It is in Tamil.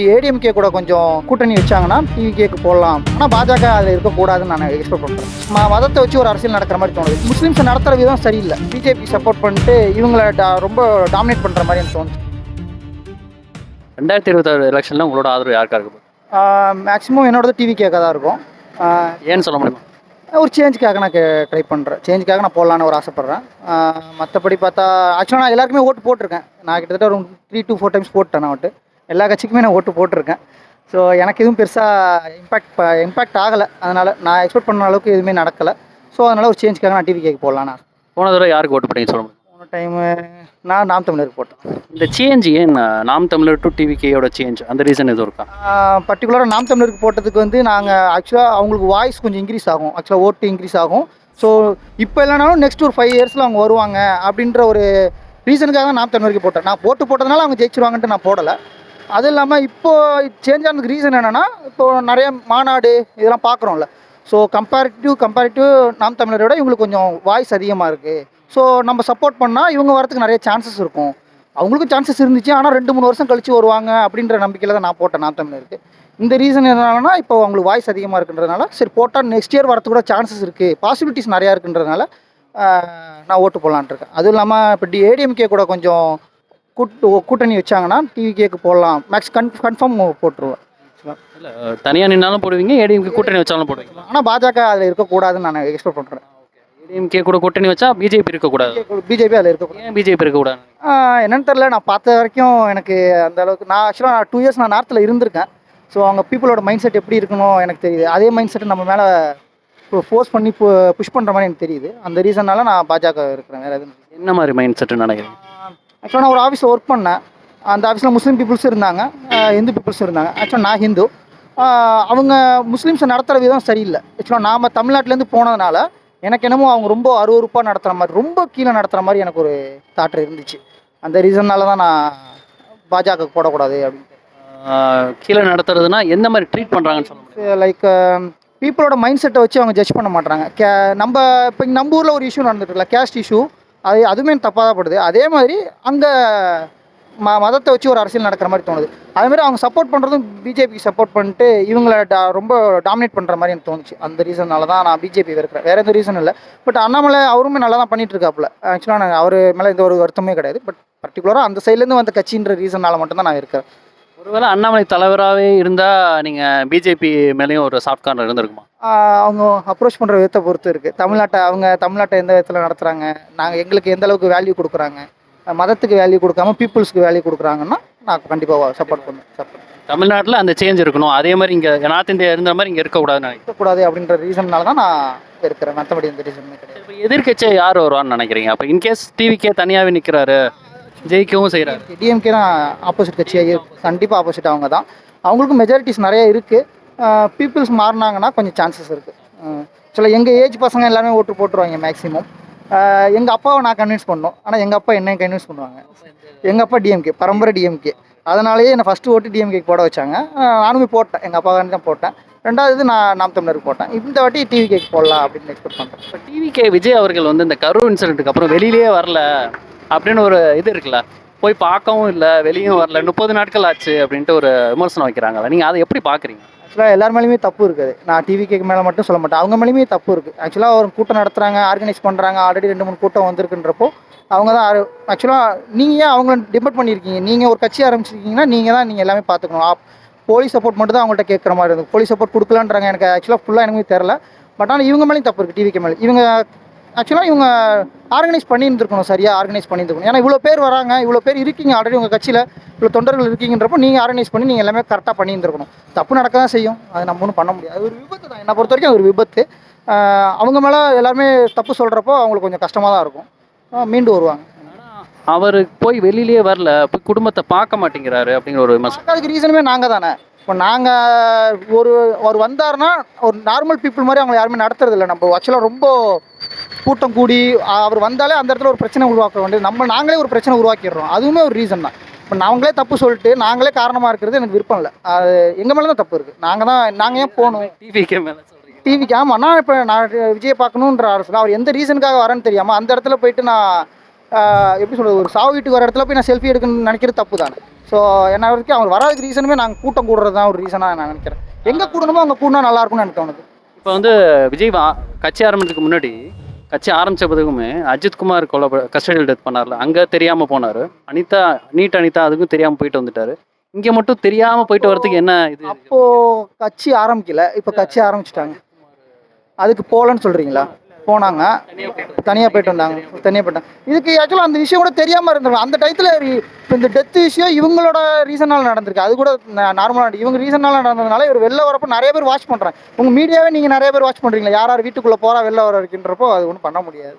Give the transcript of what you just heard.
ஏடிஎம்கே கூட கொஞ்சம் கூட்டணி வச்சாங்கன்னா டிவிகேக்கு போடலாம். ஆனால் பாஜக அதில் இருக்கக்கூடாதுன்னு நான் எக்ஸ்பெக்ட் பண்ணுறேன். மதத்தை வச்சு ஒரு அரசியல் நடக்கிற மாதிரி தோணுது. முஸ்லீம்ஸை நடத்துகிற விதம் சரியில்லை. பிஜேபி சப்போர்ட் பண்ணிட்டு இவங்களை ரொம்ப டாமினேட் பண்ணுற மாதிரி எனக்கு தோணுது. 2026 எலெக்ஷனில் உங்களோட ஆதரவு யாருக்கா இருக்கு? மேக்ஸிமம் என்னோடது டிவிகேக்காக தான் இருக்கும். ஏன்னு சொல்ல முடியுமா? ஒரு சேஞ்சுக்காக நான் ட்ரை பண்ணுறேன். சேஞ்சுக்காக நான் போடலான்னு ஒரு ஆசைப்பட்றேன். மற்றபடி பார்த்தா ஆக்சுவலாக நான் எல்லாருக்குமே ஓட்டு போட்டிருக்கேன். நான் கிட்டத்தட்ட ஒரு 3 to 4 times போட்டேன். நான் ஓட்டு எல்லா கட்சிக்குமே நான் ஓட்டு போட்டிருக்கேன். ஸோ எனக்கு எதுவும் பெருசாக இம்பேக்ட் ஆகலை. அதனால் நான் எக்ஸ்பெக்ட் பண்ண அளவுக்கு எதுவுமே நடக்கலை. ஸோ அதனால் ஒரு சேஞ்சுக்காக நான் டிவிகேக்கு போடலான்னு. போன தடவை யாருக்கு ஓட்டு போட்டீங்க சொல்ல முடியும்? போன டைமு நான் நாம் தமிழருக்கு போட்டேன். இந்த சேஞ்ச் ஏன் நாம் தமிழர் டு டிவிகேயோட சேஞ்ச், அந்த ரீசன் எதுவும் இருக்கா? பர்டிகுலராக நாம் தமிழருக்கு போட்டதுக்கு வந்து நாங்கள் ஆக்சுவலாக அவங்களுக்கு வாய்ஸ் கொஞ்சம் இன்க்ரீஸ் ஆகும். ஆக்சுவலாக ஓட்டு இன்க்ரீஸ் ஆகும். ஸோ இப்போ இல்லைனாலும் நெக்ஸ்ட் ஒரு 5 yearsல அவங்க வருவாங்க அப்படின்ற ஒரு ரீசனுக்காக நாம் தமிழருக்கு போட்டேன். நான் ஓட்டு போட்டதுனால அவங்க ஜெயிச்சிருவாங்கன்ட்டு நான் போடலை. அது இல்லாமல் இப்போது சேஞ்ச் ஆனதுக்கு ரீசன் என்னென்னா, இப்போது நிறைய மாநாடு இதெல்லாம் பார்க்குறோம்ல. ஸோ கம்பேரிட்டிவ் நாம் தமிழரை விட இவங்களுக்கு கொஞ்சம் வாய்ஸ் அதிகமாக இருக்குது. ஸோ நம்ம சப்போர்ட் பண்ணால் இவங்க வரதுக்கு நிறைய சான்சஸ் இருக்கும். அவங்களுக்கும் சான்சஸ் இருந்துச்சு. ஆனால் 2-3 வருஷம் கழிச்சு வருவாங்க அப்படின்ற நம்பிக்கையில் தான் நான் போட்டேன் நாம் தமிழருக்கு. இந்த ரீசன் என்னன்னா, இப்போ அவங்களுக்கு வாய்ஸ் அதிகமாக இருக்குன்றதுனால சரி போட்டால் நெக்ஸ்ட் இயர் வரதுக்கு கூட சான்சஸ் இருக்குது, பாசிபிலிட்டிஸ் நிறையா இருக்குன்றதுனால நான் ஓட்டு போடலான்ட்டு இருக்கேன். அதுவும் இல்லாமல் இப்போ ஏடிஎம்கே கூட கொஞ்சம் கூட்டணி வச்சாங்கன்னா டிவிகேக்கு போடலாம். கன்ஃபார்ம் போட்டுருவேன். இல்லை தனியாக நின்னாலும் போடுவீங்க, ஏடிஎம்கே கூட்டணி வச்சாலும் போடுவீங்க. ஆனால் பாஜக அதில் இருக்கக்கூடாதுன்னு நான் எக்ஸ்பெக்ட் பண்ணுறேன். ஏடிஎம்கே கூட கூட்டணி வச்சா பிஜேபி இருக்கக்கூடாது. பிஜேபி அதில் இருக்கக்கூடாது. ஏன் பிஜேபி இருக்கக்கூடாது? என்னன்னு தெரில. நான் பார்த்த வரைக்கும் எனக்கு அந்த அளவுக்கு நான் ஆக்சுவலாக 2 years நான் நார்த்தில் இருந்திருக்கேன். ஸோ அவங்க பீப்புளோட மைண்ட் செட் எப்படி இருக்கணும் எனக்கு தெரியுது. அதே மைண்ட் செட்டை நம்ம மேலே ஃபோர்ஸ் பண்ணி புஷ் பண்ணுற மாதிரி எனக்கு தெரியுது. அந்த ரீசனால் நான் பாஜக இருக்கிறேன். வேறு எதுவும் என்ன மாதிரி மைண்ட் செட்டு நினைக்கிறேன்? ஆக்சுவலாக நான் ஒரு ஆஃபீஸில் ஒர்க் பண்ணேன். அந்த ஆஃபீஸில் முஸ்லீம் பீப்புள்ஸும் இருந்தாங்க, ஹிந்து பீப்புள்ஸும் இருந்தாங்க. ஆக்சுவலாக நான் ஹிந்து. அவங்க முஸ்லீம்ஸை நடத்துகிற விதம் சரியில்லை. ஆக்சுவலாக நாம் தமிழ்நாட்டிலேருந்து போனதுனால எனக்கு என்னமோ அவங்க ரொம்ப அருவருப்பாக நடத்துகிற மாதிரி, ரொம்ப கீழே நடத்துகிற மாதிரி எனக்கு ஒரு தாட் இருந்துச்சு. அந்த ரீசன்னால தான் நான் பாஜக போடக்கூடாது அப்படின்ட்டு. கீழே நடத்துறதுனா எந்த மாதிரி ட்ரீட் பண்ணுறாங்கன்னு சொல்ல முடியும்? லைக் பீப்புளோட மைண்ட் செட்டை வச்சு அவங்க ஜட்ஜ் பண்ண மாட்டாங்க. நம்ம இப்போ நம்ம ஊரில் ஒரு இஷ்யூ நடந்துட்டுருக்கல, கேஸ்ட் இஷ்யூ. அதுவுமே தப்பாக தான் படுது. அதே மாதிரி அங்கே மதத்தை வச்சு ஒரு அரசியல் நடக்கிற மாதிரி தோணுது. அதேமாதிரி அவங்க சப்போர்ட் பண்ணுறதும் பிஜேபிக்கு சப்போர்ட் பண்ணிட்டு இவங்களை ரொம்ப டாமினேட் பண்ணுற மாதிரி எனக்கு தோணுச்சு. அந்த ரீசனால தான் நான் பிஜேபி இருக்கிறேன். வேறு எந்த ரீசன் இல்லை. பட் அண்ணாமலை அவருமே நல்லா தான் பண்ணிட்டு இருக்காப்புல. ஆக்சுவலாக நான் அவர் மேலே எந்த ஒரு வருத்தமே கிடையாது. பட் பர்டிகுலராக அந்த சைட்லேருந்து வந்த கட்சின்ற ரீசனால் மட்டும்தான் நான் இருக்கிறேன். ஒருவேளை அண்ணாமலை தலைவராகவே இருந்தால் நீங்கள் பிஜேபி மேலேயும் ஒரு சாஃப்ட் கார்னர் இருந்திருக்குமா? அவங்க அப்ரோச் பண்ணுற விதத்தை பொறுத்து இருக்குது. தமிழ்நாட்டை எந்த விதத்தில் நடத்துகிறாங்க, நாங்கள் எங்களுக்கு எந்த அளவுக்கு வேல்யூ கொடுக்குறாங்க, மதத்துக்கு வேல்யூ கொடுக்காம பீப்புள்ஸ்க்கு வேல்யூ கொடுக்குறாங்கன்னா நான் கண்டிப்பாக சப்போர்ட் பண்ணுவேன். தமிழ்நாட்டில் அந்த சேஞ்ச் இருக்கணும், அதே மாதிரி இங்கே நார்த் இந்தியா இருந்த மாதிரி இங்கே இருக்கக்கூடாது அப்படின்ற ரீசன்னால தான் நான் இருக்கிறேன். மற்றபடி எந்த ரீசனுமே கிடையாது. இப்போ எதிர்க்கட்சியை யார் வருவான்னு நினைக்கிறீங்க? அப்போ இன்கேஸ் டிவிக்கே தனியாகவே நிற்கிறாரு, ஜெயிக்கவும் செய்கிறாரு. டிஎம்கே தான் ஆப்போசிட் கட்சியாக கண்டிப்பாக ஆப்போசிட் அவங்க தான். அவங்களுக்கும் மெஜாரிட்டிஸ் நிறைய இருக்குது. பீப்புள்ஸ் மாறினாங்கன்னா கொஞ்சம் சான்சஸ் இருக்குது. சில எங்கள் ஏஜ் பசங்க எல்லாமே ஓட்டு போட்டுருவாங்க மேக்ஸிமம். எங்கள் அப்பாவை நான் கன்வின்ஸ் பண்ணோம். ஆனால் எங்கள் அப்பா என்னையும் கன்வின்ஸ் பண்ணுவாங்க. எங்கள் அப்பா டிஎம்கே, பரம்பரை டிஎம்கே. அதனாலேயே என்னை ஃபஸ்ட்டு ஓட்டு டிஎம்கேக்கு போட வச்சாங்க. நானுமே போட்டேன். எங்கள் அப்பாவுக்கு தான் போட்டேன். 2வது நான் நாம் தமிழருக்கு போட்டேன். இந்த வாட்டி டிவிகேக்கு போடலாம் அப்படின்னு எக்ஸ்பெக்ட் பண்ணுறேன். இப்போ டிவிகே விஜய் அவர்கள் வந்து இந்த கரூர் இன்சிடென்ட்டுக்கு அப்புறம் வெளியிலே வரல அப்படின்னு ஒரு இது இருக்குல்ல, போய் பார்க்கவும் இல்லை, வெளியும் வரல, 30 நாட்கள் ஆச்சு அப்படின்ட்டு ஒரு விமர்சனம் வைக்கிறாங்களா? நீங்கள் அதை எப்படி பார்க்குறீங்க? ஆக்சுவலாக எல்லார் மேலேயுமே தப்பு இருக்குது. நான் டிவிகேக்கு மேலே மட்டும் சொல்ல மாட்டேன். அவங்க மேலேயுமே தப்பு இருக்குது. ஆக்சுவலாக ஒரு கூட்டம் நடத்துகிறாங்க, ஆர்கனைஸ் பண்ணுறாங்க. ஆல்ரெடி 2-3 கூட்டம் வந்திருக்குன்றப்போ அவங்க தான் ஆக்சுவலாக நீங்கள் ஏன் அவங்கள டிபெண்ட் பண்ணியிருக்கீங்க? நீங்கள் ஒரு கட்சி ஆரம்பிச்சிருக்கீங்கன்னா நீங்கள் எல்லாமே பார்த்துக்கணும். போலீஸ் சப்போர்ட் மட்டும் தான் அவங்கள்ட்ட கேட்குற மாதிரி இருக்குது. போலீஸ் சப்போர்ட் கொடுக்கலான்றாங்க. எனக்கு ஆக்சுவலாக ஃபுல்லாக எனக்கு தெரில. பட் ஆனால் இவங்க மேலேயும் தப்பு இருக்குது. டிவிகே மேலே இவங்க ஆக்சுவலாக இவங்க ஆர்கனைஸ் பண்ணியிருந்துருக்கணும், சரியாக ஆர்கனைஸ் பண்ணியிருந்துருக்கணும். ஏன்னா இவ்வளோ பேர் வராங்க, இவ்வளோ பேர் இருக்கீங்க, ஆல்ரெடி உங்கள் கட்சியில் இவ்வளோ தொண்டர்கள் இருக்கீங்கன்றப்போ நீங்கள் ஆர்கனைஸ் பண்ணி நீங்கள் எல்லாமே கரெக்டாக பண்ணியிருந்துருக்கணும். தப்பு நடக்க தான் செய்யும், அது நம்ம ஒன்றும் பண்ண முடியாது. அது ஒரு விபத்து தான். என்னை பொறுத்த வரைக்கும் அது ஒரு விபத்து. அவங்க மேலே எல்லாருமே தப்பு சொல்கிறப்போ அவங்களுக்கு கொஞ்சம் கஷ்டமாக தான் இருக்கும். மீண்டு வருவாங்க. அவர் போய் வெளியிலே வரல, போய் குடும்பத்தை பார்க்க மாட்டேங்கிறாரு அப்படிங்கிற ஒரு விமர்சனம். அதுக்கு ரீசனுமே நாங்கள் தானே. இப்போ நாங்கள் ஒரு வந்தாருன்னா ஒரு நார்மல் பீப்புள் மாதிரி அவங்க யாருமே நடத்துறதில்லை. நம்ம ஆக்சுவலாக ரொம்ப கூட்டம் கூடி அவர் வந்தாலே அந்த இடத்துல ஒரு பிரச்சனை உருவாக்க வேண்டியது நாங்களே ஒரு பிரச்சனை உருவாக்கிடுறோம். அதுவுமே ஒரு ரீசன் தான். இப்போ நாங்களே தப்பு சொல்லிட்டு நாங்களே காரணமாக இருக்கிறது எனக்கு விருப்பம் இல்லை. அது எங்கள் மேலே தான் தப்பு இருக்குது. நாங்கள் ஏன் போகணும்? டிவிக்கே மேலே டிவிக்கு ஆமாம். நான் இப்போ நான் விஜயை பார்க்கணுன்ற அரசு அவர் எந்த ரீசனுக்காக வரேன்னு தெரியாமல் அந்த இடத்துல போயிட்டு நான் எப்படி சொல்கிறது, ஒரு சாவு வீட்டுக்கு வர இடத்துல போய் நான் செல்ஃபி எடுக்கணும்னு நினைக்கிறது தப்பு தானே. ஸோ என்ன வரைக்கும் அவர் வராதுக்கு ரீசனுமே நாங்கள் கூட்டம் கூடுறது தான் ஒரு ரீசனாக நான் நினைக்கிறேன். எங்கே கூடணுமோ அங்கே கூடனா நல்லா இருக்கும்னு எனக்கு தோணுது. இப்போ வந்து விஜய் கட்சி ஆரம்பிச்சதுக்கு முன்னாடி கட்சி ஆரம்பிச்சதுக்குமே அஜித்குமார் கஸ்டடியல் டெத் பண்ணார்ல, அங்கே தெரியாமல் போனார். அனிதா அதுக்கும் தெரியாமல் போயிட்டு வந்துட்டாரு. இங்கே மட்டும் தெரியாமல் போயிட்டு வரதுக்கு என்ன இது? அப்போது கட்சி ஆரம்பிக்கல, இப்போ கட்சி ஆரம்பிச்சிட்டாங்க. அதுக்கு போகலன்னு சொல்கிறீங்களா? போனாங்க, தனியாக போயிட்டு வந்தாங்க, தனியாக போயிட்டாங்க. இதுக்கு ஆக்சுவலாக அந்த விஷயம் கூட தெரியாமல் இருந்திருக்கும் அந்த டயத்தில். இப்போ இந்த டெத் விஷயம் இவங்களோட ரீசனால் நடந்திருக்கு, அது கூட நார்மலாக இவங்க ரீசனால் நடந்ததுனால இவர் வெளில வரப்போ நிறைய பேர் வாட்ச் பண்ணுறாங்க. உங்கள் மீடியாவே நீங்கள் நிறைய பேர் வாட்ச் பண்ணுறீங்களா, யார் யார் வீட்டுக்குள்ளே போகிறா வெளில வர இருக்கின்றப்போ அது ஒன்றும் பண்ண முடியாது.